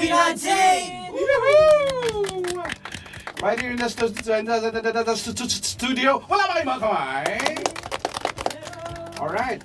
SB19! Woohoo! Right here in the studio. Wala ba kayong mga kamay? Alright.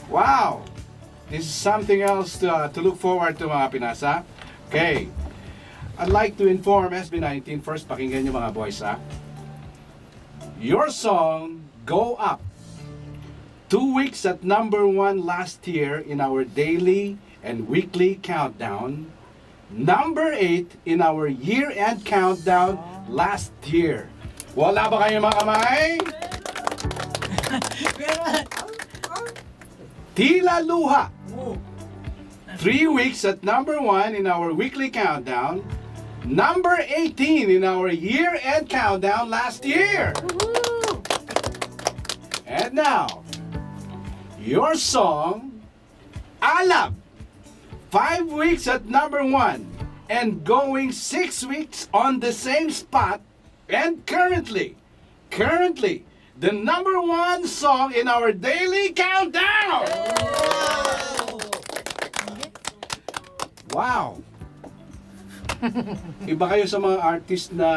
Wow. This is something else to look forward to, mga Pinasa. Okay. I'd like to inform SB19 first. Pakinggan nyo mga boys, ha? Your song, Go Up. 2 weeks at #1 last year in our daily and weekly countdown. #8 in our year-end countdown last year. Wala ba kayo mga kamay? Tila Luha. 3 weeks at #1 in our weekly countdown. 18 in our year-end countdown last year. And now, your song, Alab. 5 weeks at #1 and going 6 weeks on the same spot, and currently the #1 song in our daily countdown. Wow. Iba kayo sa mga artist na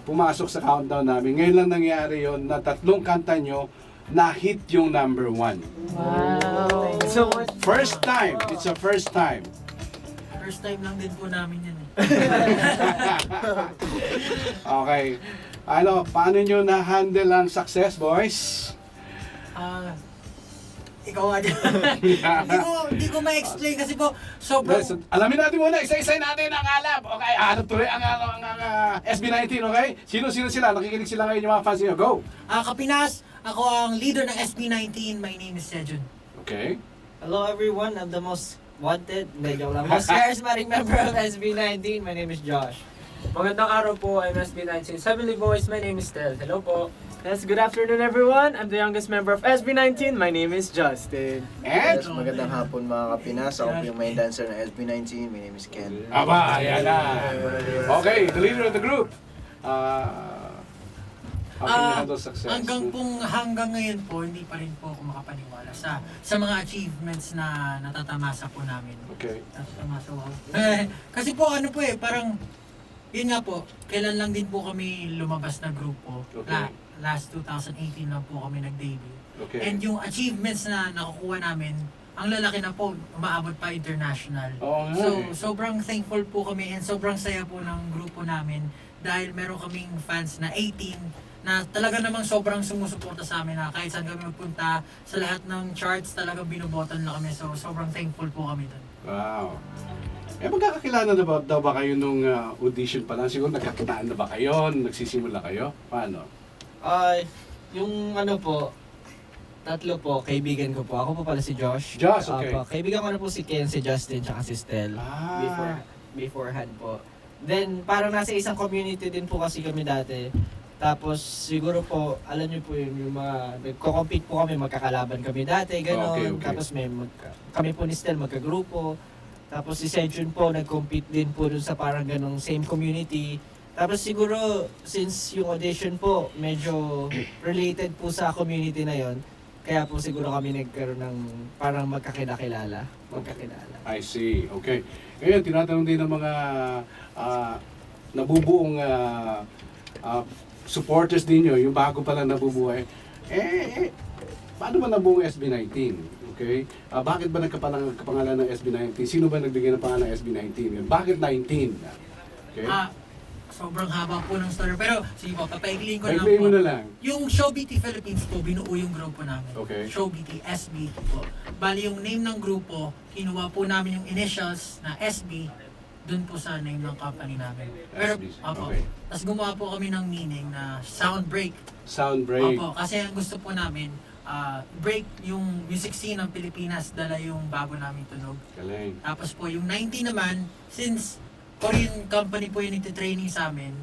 pumasok sa countdown namin. Ngayon lang nangyari yon na 3 kanta nyo na hit yung #1. Wow! So much. First time. It's a first time. First time lang din po namin yan eh. Okay. Ano, paano nyo na-handle ang success, boys? Ikaw nga dyan. Hindi ko ma-explain kasi po sobrang... Yes, alamin natin muna, isa-isay natin ang alab. Okay, hanap tuloy ang SB19, okay? Sino-sino sila? Nakikinig sila ngayon yung mga fans nyo. Go! Kapinas, ako ang leader ng SB19. My name is Sejun. Okay. Hello everyone, I'm the most wanted, most charismatic member of SB19. My name is Josh. Magandang araw po, I'm SB19 Heavenly Voice. My name is Tel. Hello po. Yes, good afternoon everyone. I'm the youngest member of SB19. My name is Justin. And? Yes, magandang hapon mga Kapinas. Ako po yung main dancer ng SB19. My name is Ken. Aba, ayan na. Okay, the leader of the group. How can you handle success? Hanggang ngayon po, hindi pa rin po ako makapaniwala sa mga achievements na natatamasa po namin. Okay. Natatamasa, wow. Kasi po ano po eh, parang yun nga po, kailan lang din po kami lumabas na grupo. Okay. Last 2018 lang po kami nag-debut. Okay. And yung achievements na nakukuha namin, ang lalaki na po, umaabot pa international. Oo nga So, eh. sobrang thankful po kami and sobrang saya po ng grupo namin dahil meron kaming fans na 18 na talaga namang sobrang sumusuporta sa amin na kahit saan kami magpunta, sa lahat ng charts talagang binobotan na kami. So, sobrang thankful po kami doon. Wow. Eh, magkakakilala na daw ba kayo nung audition pa lang? Siguro nagkakitaan na ba kayo? Nagsisimula kayo? Paano? Yung ano po, 3 po, kaibigan ko po. Ako po pala si Josh. Josh, okay. Kaibigan ko na po si Ken, si Justin, tsaka si Stel. Beforehand po. Then, parang nasa isang community din po kasi kami dati. Tapos, siguro po, alam niyo po yun, yung mga, nagko-compete po kami, magkakalaban kami dati, gano'n. Okay. Tapos, kami po ni Stel, magkagrupo. Tapos, si Sejun po, nag-compete din po dun sa parang ganong same community. Tapos siguro, since yung audition po, medyo related po sa community na yon, kaya po siguro kami nagkaroon ng parang magkakilala. I see. Okay. Ngayon, tinatanong din ng mga nabubuong supporters ninyo, yung bago pa lang nabubuhay, paano ba nabuong SB19? Okay? Bakit ba nagkapangalan ng SB19? Sino ba nagbigay ng pangalan ng SB19? Bakit 19? Okay? Sobrang haba po ng story. Pero, sige po, papaigliin ko lang Paigliin po. mo na lang. Yung Showbity Philippines po, binuo yung grupo namin. Okay. Showbity, SB po. Bali, yung name ng grupo, kinuha po namin yung initials na SB, dun po sa name ng company namin. Pero, SB, opo. okay. Tapos gumawa po kami ng meaning na sound break. Sound break. Opo, kasi ang gusto po namin, break yung music scene ng Pilipinas, dala yung bago namin tunog. Galing. Tapos po, yung 90 naman, since Korean company po yung nagtitraining sa amin,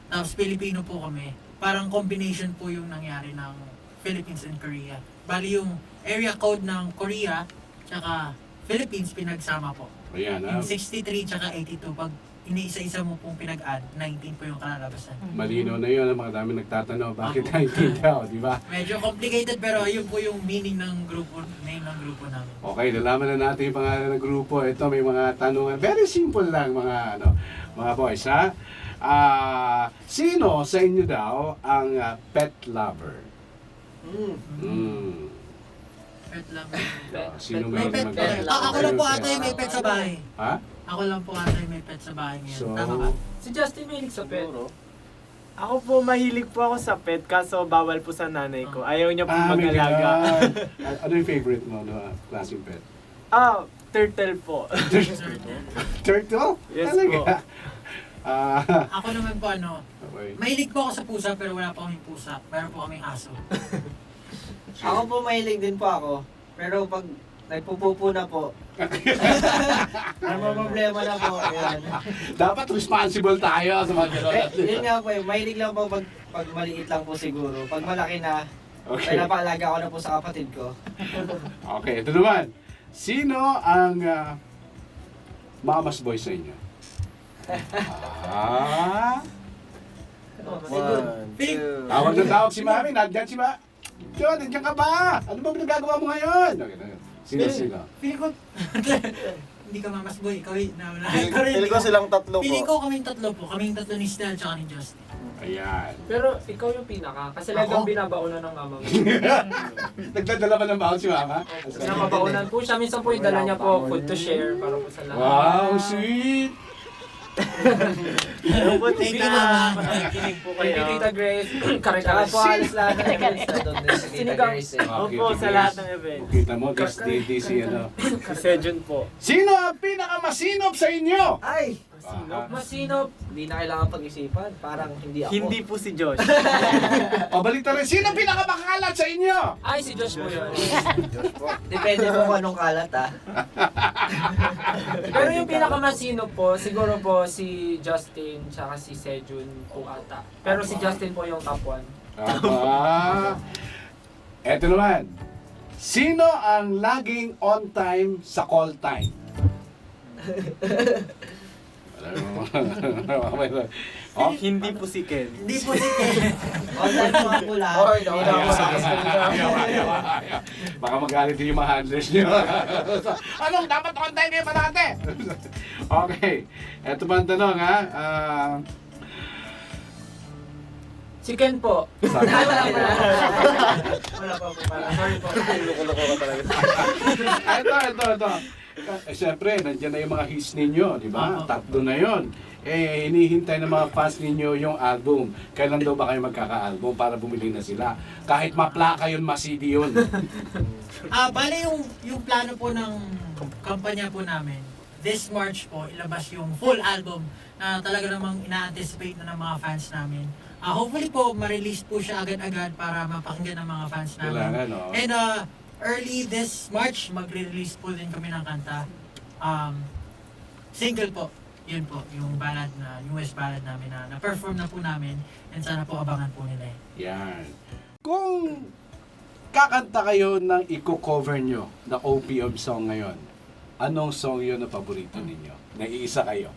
tapos Filipino po kami, parang combination po yung nangyari ng Philippines and Korea. Bali yung area code ng Korea, tsaka Philippines pinagsama po. Ayan, Yung 63 tsaka 82, pag iniisa-isa mo pong pinag-add, 19 po yung kalalabasan. Malino na yun, mga dami nagtatanong, bakit 19 daw, di ba? Medyo complicated pero yun po yung meaning ng grupo, name ng grupo namin. Okay, nalaman na natin yung pangalan ng grupo. Ito may mga tanungan. Very simple lang mga boys, ha? Sino sa inyo daw ang pet lover? Pet lang. Sino May meron pet. Ako lang po ata yung may pet sa bahay. Ha? Ako lang po ata yung may pet sa bahay ngayon. So, Tama ba? Si Justin mahilig sa pet. Siguro. Ako po mahilig po ako sa pet kaso bawal po sa nanay ko. Ayaw niya po may mag-alaga. ganun. Ano yung favorite mo na klaseng pet? Turtle po. Turtle? Yes Talaga? Ako naman po Okay. mahilig po ako sa pusa pero wala po kaming pusa. Meron po kaming aso. Ako po mahilig din po ako. Pero pag nagpupupo na po, problema na po. Ayan. Dapat responsible tayo sa mga gano'n. Yun nga po, mahilig lang po pag maliit lang po siguro. Pag malaki na, Okay. pinapaalaga ko na po sa kapatid ko. Okay, ito naman. Sino ang mama's boy sa inyo? One, two. Tawag na tawag si Mami. Nandiyan si Mami. John, nandiyan ka ba? Ano ba pinagagawa mo ngayon? Okay. Sino? Feeling ko, hindi ka mamas boy, ikaw na Pili ko silang tatlo Feeling po. ko kaming tatlo po. Kaming tatlo ni Stel at ni Justin. Ayan. Pero ikaw yung pinaka. Kasi Ako? lagang binabaunan ng mama mo. Nagdadala ba ng baon si Mama? Pinamabaunan po siya. Minsan po yung dala niya po food to share para po sa lahat. Wow, sweet! Thank you, Mama. Kinig po kayo. Kay Tita Grace. Tsaka Karikalas. po halos lahat ng events na doon din sa Kita Sinigang. Grace eh. Opo, sa lahat ng event. Kita mo, guest lady si ano. Si Sejun po. Sino ang pinakamasinop sa inyo? Ay! Masinop. Masinop. Hindi na kailangan pag-isipan. Parang hindi ako. Hindi po si Josh. O balik rin, sino ang pinakamakalat sa inyo? Ay, si Josh po yun. Diyos po. Depende po kung anong kalat ah. Pero yung pinakamasinop po, siguro po si Justin tsaka si Sejun po ata. Pero si Justin po yung top 1. Eto naman. Sino ang laging on time sa call time? Oh, Hindi po si Ken. Hindi po si Ken. Online po ako lahat. Oy, nauna ako sa ayaw. Baka magalit din yung mga handlers niyo. Anong dapat on time kayo parate? Okay. Eto ba ang tanong ha? Si Ken po. Sabi Wala pa po pala. Sorry po. Loko-loko ka talaga. Ito. Siyempre, nandiyan na yung mga hits ninyo, di ba? Opo. Tatlo na yon. Hinihintay ng mga fans ninyo yung album. Kailan daw ba kayo magkaka-album para bumili na sila? Kahit maplaka yun, ma-CD yun. Bale yung plano po ng kampanya po namin, this March po, ilabas yung full album na talaga namang ina-anticipate na ng mga fans namin. Hopefully po, ma-release po siya agad-agad para mapakinggan ng mga fans namin. Kailangan, no? And early this March, magre-release po din kami ng kanta. Single po. Yun po, yung ballad na, US ballad namin na na-perform na po namin. And sana po abangan po nila eh. Yan. Kung kakanta kayo ng i-cover nyo na OPM song ngayon, anong song yun na paborito ninyo? Naiisa kayo?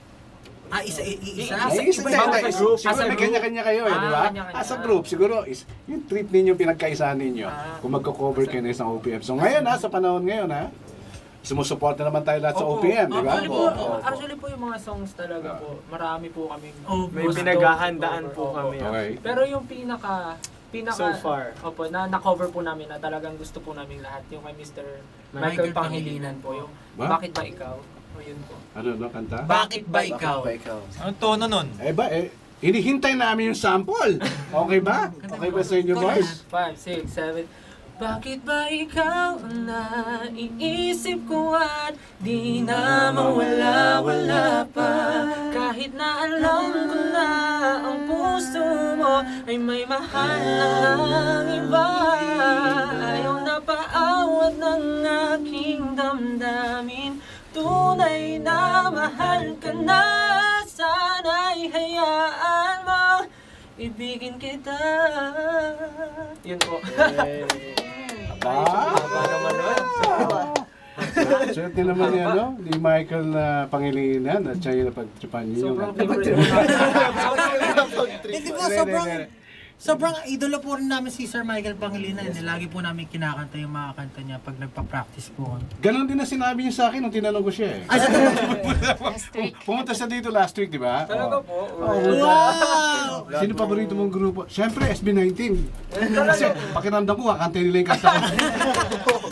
Isa? Naiisa Iba- kayo. group. Siguro As a may group. kanya-kanya kayo eh, di ba? Kanya-kanya. As a group, siguro yung trip ninyo, pinagkaisahan ninyo. Kung magko-cover kayo ng isang OPM song. Ngayon ha, sa panahon ngayon ha, sumusuporta naman tayo lahat sa Opo. OPM, di ba? Actually po yung mga songs talaga po, marami po kaming Opo. may pinaghahandaan po kami. Okay. Pero yung pinaka so far, opo, na-cover po namin na talagang gusto po namin lahat. Yung kay Mr. Michael Panghilinan po. Yung Ba? Bakit ba ikaw? O yun po. Ano, no, kanta? Bakit ba ikaw? Bakit ba ikaw? Anong tono nun? Hinihintay namin yung sample. Okay ba? Okay ba sa inyo, boys? 5, 6, 7. Bakit ba ikaw ang naiisip ko at di na mawala-wala pa? Kahit na alam ko na ang puso mo ay may mahal ng iba. Ayaw na paawat ng aking damdamin. Tunay na mahal ka na. Sana'y hayaan mo ibigin kita. Yun po. Ah! Haba naman nun. Swerte naman yan, no? Ni Michael na Pangilinan at siya yung napagtripan niyo. Sobrang Yung- favorite ko. Hindi po, sobrang idolo po rin namin si Sir Michael Pangilinan. Lagi po namin kinakanta yung mga kanta niya pag nagpa-practice po kami. Ganon din na sinabi niya sa akin nung tinanong ko siya eh. Ay, sa Pumunta siya dito last week, di ba? Talaga Oo. po. Wow! Sino paborito mong grupo? Siyempre, SB19. Kasi pakiramdam ko, kakantay nila yung kanta ko.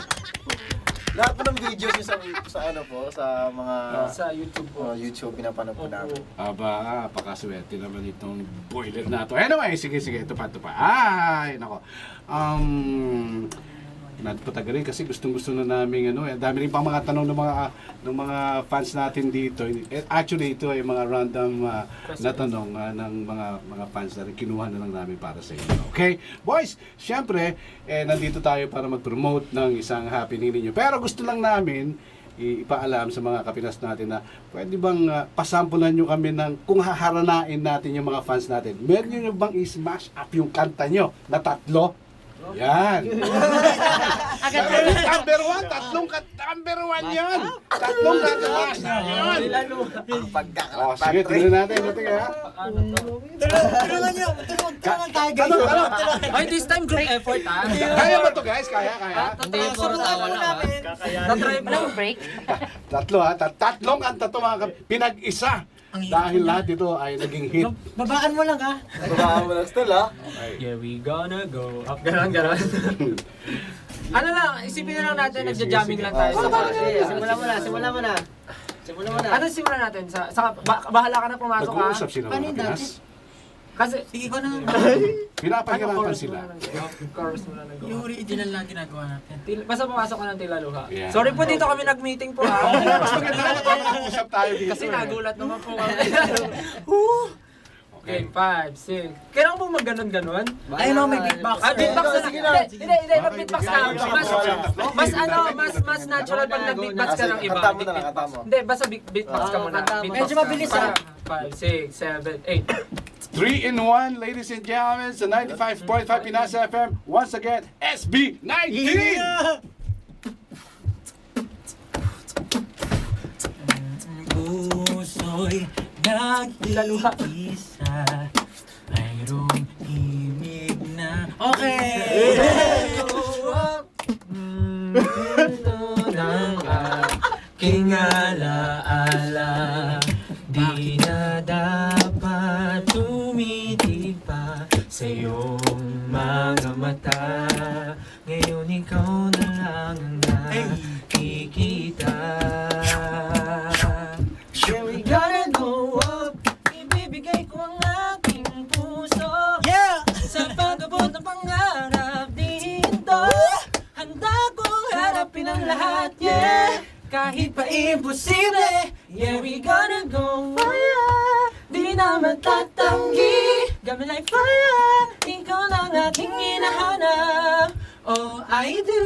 Lahat po ng videos niyo sa ano po, sa mga Sa YouTube po. YouTube, pinapanood po namin. Aba, pakaswerte naman itong boiler na to. Anyway, sige, ito pa. Ay, nako. Nagpatagal rin kasi gustong-gusto na namin dami rin pang mga tanong ng mga fans natin dito. Actually, ito ay mga random na tanong ng mga fans na rin. Kinuha na lang namin para sa inyo. Okay? Boys, syempre, nandito tayo para mag-promote ng isang happening ninyo. Pero gusto lang namin ipaalam sa mga kapinas natin na pwede bang pasampulan nyo kami ng kung haharanain natin yung mga fans natin. Meron nyo bang i-smash up yung kanta nyo na 3? Yan. Number 1, number 1 yan. 3 kanta yan. Oh, sige, tingnan natin. Tulungan niyo, tulungan tayo guys. Ay, this time group effort ah. Kaya ba to guys? Kaya? Hindi po, Subukan tawa po lang namin. Tatry po. break. 3 tatlong kanta to mga pinag-isa. Dahil lahat dito ay naging hit. Babaan mo lang ha. Babaan mo lang still, ha? Yeah, we gonna go up. Ganon. Ano lang, isipin na lang natin, Sige, nagja-jamming sige. lang tayo. Simulan mo na. Ano simulan natin? Bahala ka na pumasok ha. Nag-uusap sila Paano mga yung Pinas. Sige ko na. Pinapahirapan sila. Chorus mo lang Yung original lang ginagawa natin. Basta pumasok ka ng tila luha. Yeah. Sorry po dito kami nag-meeting po ha. Mas maganda na mag-uusap tayo dito. Kasi eh. nagulat naman po kami. Okay, 5, 6. Kailangan mo mag-ganon-ganon? Ayun o, may beatbox. Beatbox na lang. Hindi, mag-beatbox na lang. Mas natural pag nag-beatbox ka ng iba. Kanta mo na lang, kanta mo. Hindi, basta beatbox ka muna. Medyo mabilis ha. 5, 6, 7, 8. 3-in-1, ladies and gentlemen, sa 95.5 Pinas FM. Once again, SB19! Puso'y nag-iisa, mayroong himig na... Okay! Mundo ng aking alaala, di na dapat tumitig pa sa iyong mga mata. Ngayon ikaw na lang ang nakikita. Here we gotta go up, ibibigay ko ang aking puso. Yeah! Sa pag-abot ng pangarap dito, handa kong harapin ang lahat, yeah. Kahit pa imposible, yeah, we gonna go fire. Di na matatanggi, got me like fire. Ikaw lang aking hinahanap. Oh, I do,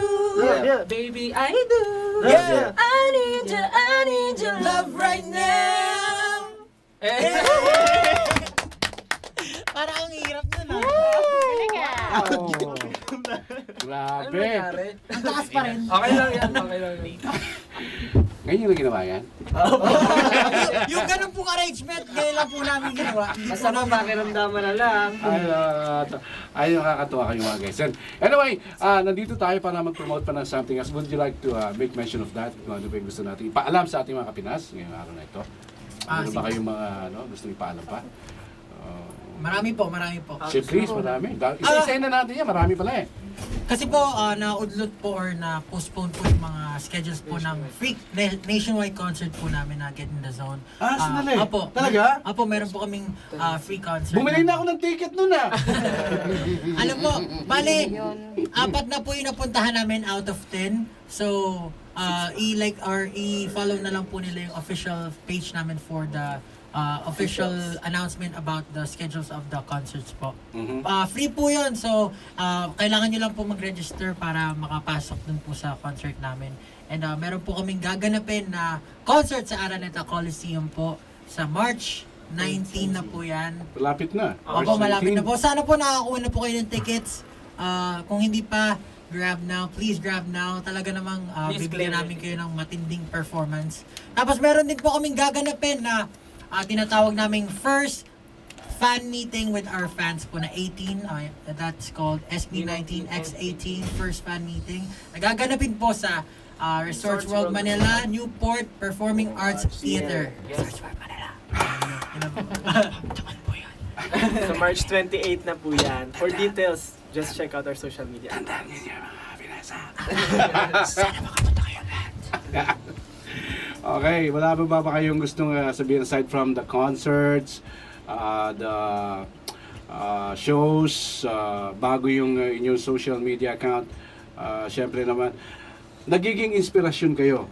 baby, I do. Yeah. I need your love right now. Parang ang hirap nun ha. Galing ah. Oh, Ano grabe. nangyari? Ang taas pa rin. Okay lang yan, okay lang yan. Ngayon yung ginawa yan? Yung ganun pong arrangement, ngayon lang po namin ginawa. Basta mo pakiramdaman na lang. Ay, nakakatuwa kayo mga guys. And anyway, nandito tayo para mag-promote pa ng something else. Would you like to make mention of that? Kung ano ba yung gusto natin ipaalam sa ating mga kapinas ngayong araw na ito? Ano ba Sige. kayong mga gusto ipaalam pa? Marami po. Si please, marami. Isa-isa na natin yan, marami pala eh. Kasi po, na-udlot po or na-postpone po yung mga schedules po ng free nationwide concert po namin na Get in the Zone. Sandali. Apo. Talaga? Apo, meron po kaming free concert. Bumili na ako ng ticket nun ah. Alam mo, bali, 4 na po yung napuntahan namin out of 10. So, i-like or i-follow na lang po nila yung official page namin for the official announcement about the schedules of the concerts po. Free po yun. So, kailangan nyo lang po mag-register para makapasok dun po sa concert namin. And meron po kaming gaganapin na concert sa Araneta Coliseum po sa March 19 na po yan. Malapit na. Opo, malapit na po. Sana po nakakuha na po kayo ng tickets. Kung hindi pa, grab now. Please grab now. Talaga namang Please bibigyan claim namin it. kayo ng matinding performance. Tapos meron din po kaming gaganapin na tinatawag naming first fan meeting with our fans po na 18. That's called SB19X18 first fan meeting. Nagaganapin po sa Resorts World Manila, Newport Performing Arts Theater. Resorts World Manila. Tumal po yan. So March 28 na po yan. For details, just check out our social media. Tandaan niyo mga pinasa. Sana makapunta kayo lahat. Okay, wala ba kayong gustong sabihin aside from the concerts, the shows, bago yung inyong social media account? Syempre naman, nagiging inspirasyon kayo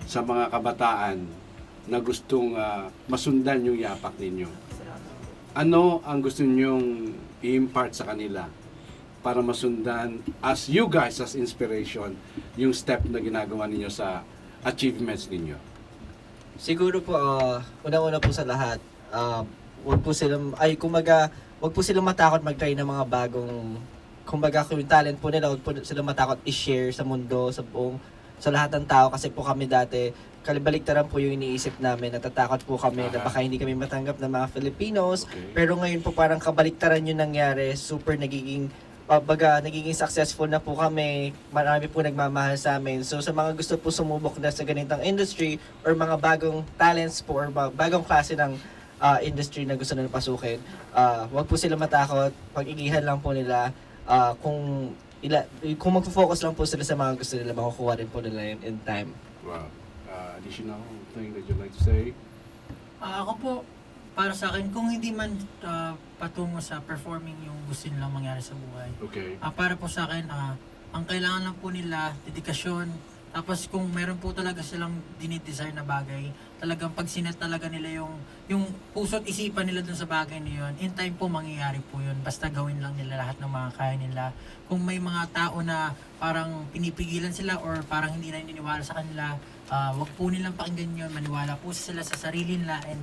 sa mga kabataan na gustong masundan yung yapak ninyo. Ano ang gusto nyong i-impart sa kanila para masundan as you guys as inspiration yung step na ginagawa ninyo sa achievements ninyo? Siguro po, unang-una po sa lahat, wag po silang matakot mag-try ng mga bagong, kumbaga kung yung talent po nila, wag po silang matakot i-share sa mundo, sa lahat ng tao, kasi po kami dati, kalibaliktaran po yung iniisip namin, natatakot po kami na baka hindi kami matanggap ng mga Filipinos, Okay. pero ngayon po parang kabaliktaran yung nangyari, super nagiging successful na po kami, marami po nagmamahal sa amin. So sa mga gusto po sumubok na sa ganitong industry or mga bagong talents po or bagong klase ng industry na gusto nila pasukin, wag po sila matakot, pag-igihan lang po nila, kung magfo-focus lang po sila sa mga gusto nila, makukuha rin po nila yun in time. Wow. Additional thing that you'd like to say? Ako po, para sa akin, kung hindi man patungo sa performing yung gusto nilang mangyari sa buhay, Okay. para po sa akin, ang kailangan lang po nila, dedikasyon. Tapos kung meron po talaga silang dinidesire na bagay, talagang pag sinet talaga nila yung puso't isipan nila dun sa bagay na yun, in time po mangyayari po yun. Basta gawin lang nila lahat ng mga kaya nila. Kung may mga tao na parang pinipigilan sila or parang hindi na naniniwala sa kanila, wag po nilang pakinggan yun. Maniwala po sila sa sarili nila and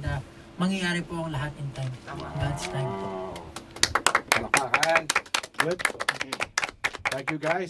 mangyayari po ang lahat in time. God's time po. Wow. Palakpakan. Good. Thank you guys.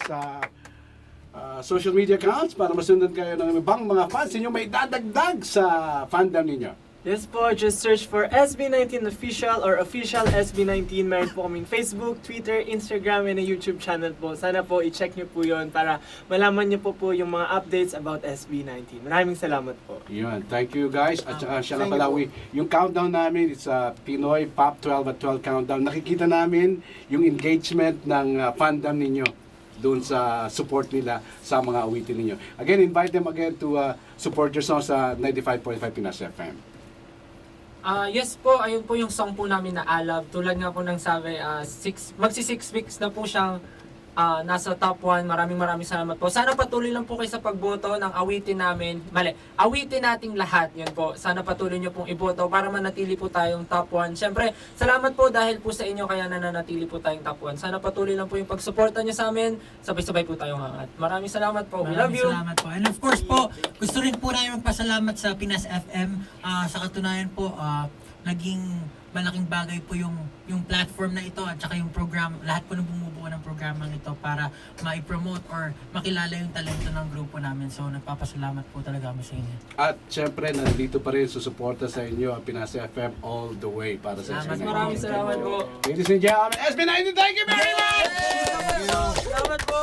Social media accounts para masundan kayo ng ibang mga fans ninyo may dadagdag sa fandom ninyo. Yes po, just search for SB19 Official or Official SB19. Meron po kaming Facebook, Twitter, Instagram, and a YouTube channel po. Sana po i-check nyo po yon para malaman nyo po yung mga updates about SB19. Maraming salamat po. Yun. Thank you guys. At saka siya nga Thank pala, you yung countdown namin, it's a Pinoy Pop 12 at 12 countdown. Nakikita namin yung engagement ng fandom ninyo doon sa support nila sa mga awitin ninyo. Again, invite them again to support your song sa 95.5 Pinas FM. Yes po, ayun po yung song po namin na I Love. Tulad nga po ng sabi, magsi 6 weeks na po siyang nasa top 1. Maraming salamat po. Sana patuloy lang po kayo sa pagboto ng awitin namin. Awitin nating lahat. Yun po. Sana patuloy nyo pong iboto para manatili po tayong top 1. Siyempre, salamat po dahil po sa inyo kaya nananatili po tayong top 1. Sana patuloy lang po yung pagsuporta nyo sa amin. Sabay-sabay po tayong hangat. Maraming salamat po. We love Maraming you. salamat po. And of course po, gusto rin po namin magpasalamat sa Pinas FM. Sa katunayan po, naging malaking bagay po yung platform na ito at saka yung program, lahat po ng bumubuo ng programang ito para ma-promote or makilala yung talento ng grupo namin. So nagpapasalamat po talaga kami sa inyo. At syempre, nandito pa rin susuporta sa inyo ang Pinas FM all the way para sa Salamat, SB19. Maraming salamat po. Ladies and gentlemen, SB19, thank you very much! Salamat po.